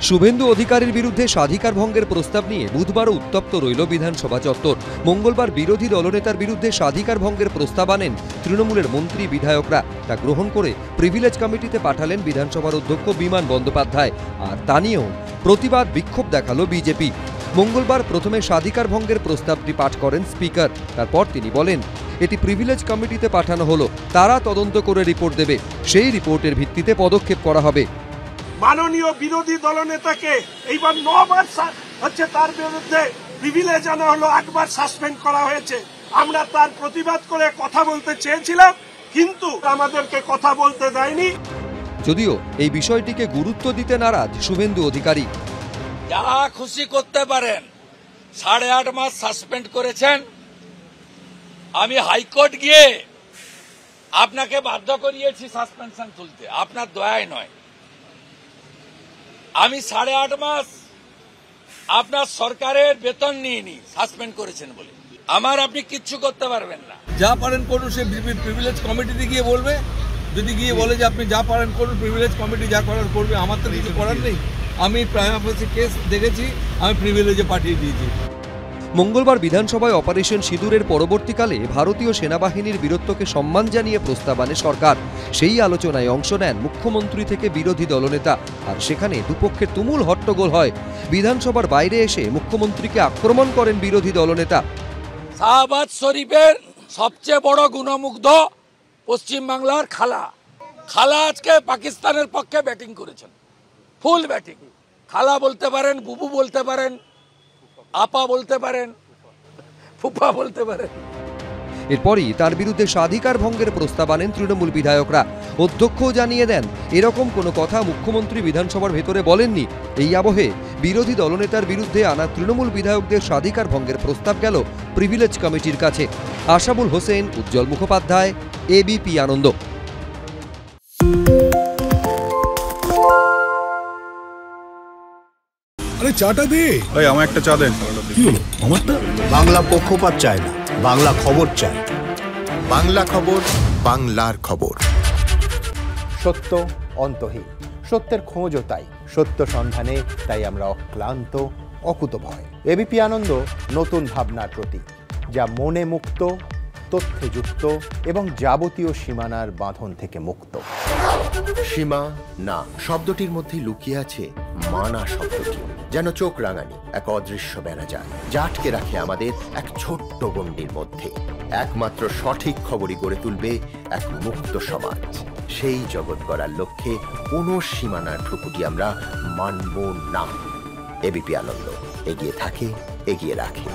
শুভেন্দু অধিকারীর বিরুদ্ধে স্বাধিকার ভঙ্গের প্রস্তাব নিয়ে বুধবারও উত্তপ্ত রইল বিধানসভা চত্বর। মঙ্গলবার বিরোধী দলনেতার বিরুদ্ধে স্বাধিকার ভঙ্গের প্রস্তাব আনেন তৃণমূলের মন্ত্রী বিধায়করা। তা গ্রহণ করে প্রিভিলেজ কমিটিতে পাঠালেন বিধানসভার অধ্যক্ষ বিমান বন্দ্যোপাধ্যায়। আর তা নিয়েও প্রতিবাদ বিক্ষোভ দেখালো বিজেপি। মঙ্গলবার প্রথমে স্বাধিকার ভঙ্গের প্রস্তাবটি পাঠ করেন স্পিকার। তারপর তিনি বলেন, এটি প্রিভিলেজ কমিটিতে পাঠানো হলো, তারা তদন্ত করে রিপোর্ট দেবে, সেই রিপোর্টের ভিত্তিতে পদক্ষেপ করা হবে। মাননীয় বিরোধী দলনেতাকে এইবার 9 বার হচ্ছে তার বিরুদ্ধে প্রিভিলেজ আনা হলো, 1 বার সাসপেন্ড করা হয়েছে। আমরা তার প্রতিবাদ করে কথা বলতে চেয়েছিলাম, কিন্তু আমাদেরকে কথা বলতে দেয়নি। যদিও এই বিষয়টিকে গুরুত্ব দিতে নারাজ শুভেন্দু অধিকারী। যা খুশি করতে পারেন, 8.5 মাস সাসপেন্ড করেছেন। আমি হাইকোর্ট গিয়ে আপনাকে বাধ্য করিয়েছি সাসপেনশন তুলতে, আপনার দয়ায় নয়। আমি 8.5 মাস আপনার সরকারের বেতন নিইনি, সাসপেন্ড করেছেন বলে। আমার আপনি কিচ্ছু করতে পারবেন না। যা পারেন করুন, সে প্রিভিলেজ কমিটিতে গিয়ে বলবে। যদি গিয়ে বলে যে আপনি যা পারেন করুন, প্রিভিলেজ কমিটি যা করার করবে, আমার তো কিছু করার নেই। আমি প্রাইম অফিসে কেস দেখেছি, আমি প্রিভিলেজে পাঠিয়ে দিয়েছি। মঙ্গলবার বিধানসভায় অপারেশন সিঁদুরের পরবর্তীকালে ভারতীয় সেনাবাহিনীর বীরত্বকে সম্মান জানিয়ে প্রস্তাব আনে সরকার। সেই আলোচনায় অংশ নেন মুখ্যমন্ত্রী থেকে বিরোধী দলনেতা। আর সেখানে দুপক্ষের তুমুল হট্টগোল হয়। বিধানসভার বাইরে এসে মুখ্যমন্ত্রীকে আক্রমণ করেন বিরোধী দলনেতা। শাহবাজ শরীফের সবচেয়ে বড় গুণমুগ্ধ পশ্চিমবাংলার খালা আজকে পাকিস্তানের পক্ষে ব্যাটিং করেছেন, ফুল ব্যাটিং। খালা বলতে পারেন, বুবু বলতে পারেন, আপা বলতে পারেন, ফুফা বলতে পারেন। এরপরই তার বিরুদ্ধে স্বাধিকার ভঙ্গের প্রস্তাব আনেন তৃণমূল বিধায়করা। অধ্যক্ষও জানিয়ে দেন, এরকম কোনো কথা মুখ্যমন্ত্রী বিধানসভার ভেতরে বলেননি। এই আবহে বিরোধী দলনেতার বিরুদ্ধে আনা তৃণমূল বিধায়কদের স্বাধিকার ভঙ্গের প্রস্তাব গেল প্রিভিলেজ কমিটির কাছে। আশাবুল হোসেন, উজ্জ্বল মুখোপাধ্যায়, এবিপি আনন্দ। আরে চাটা দে ভাই, আমার একটা চা দেন। কি হলো আমারটা? বাংলা পক্ষপাত চায় না, বাংলা খবর চায়। বাংলা খবর, বাংলার খবর। সত্য অন্তহীন, সত্যের খোঁজও তাই। সত্য সন্ধানে তাই আমরা অক্লান্ত, অকুতভয়। এবিপি আনন্দ নতুন ভাবনার প্রতীক, যা মনে মুক্ত, তথ্যে যুক্ত এবং যাবতীয় সীমানার বাঁধন থেকে মুক্ত। সীমা না শব্দটির মধ্যে লুকিয়ে আছে মানা শব্দটি, যেন চোখ রাঙানি এক অদৃশ্য বেড়াজাল, যা আটকে রাখে আমাদের এক ছোট্ট গণ্ডির মধ্যে। একমাত্র সঠিক খবরই গড়ে তুলবে এক মুক্ত সমাজ। সেই জগৎ গড়ার লক্ষ্যে কোনো সীমানার ঠুকুটি আমরা মানব না। এবিপি আনন্দ এগিয়ে থাকে, এগিয়ে রাখে।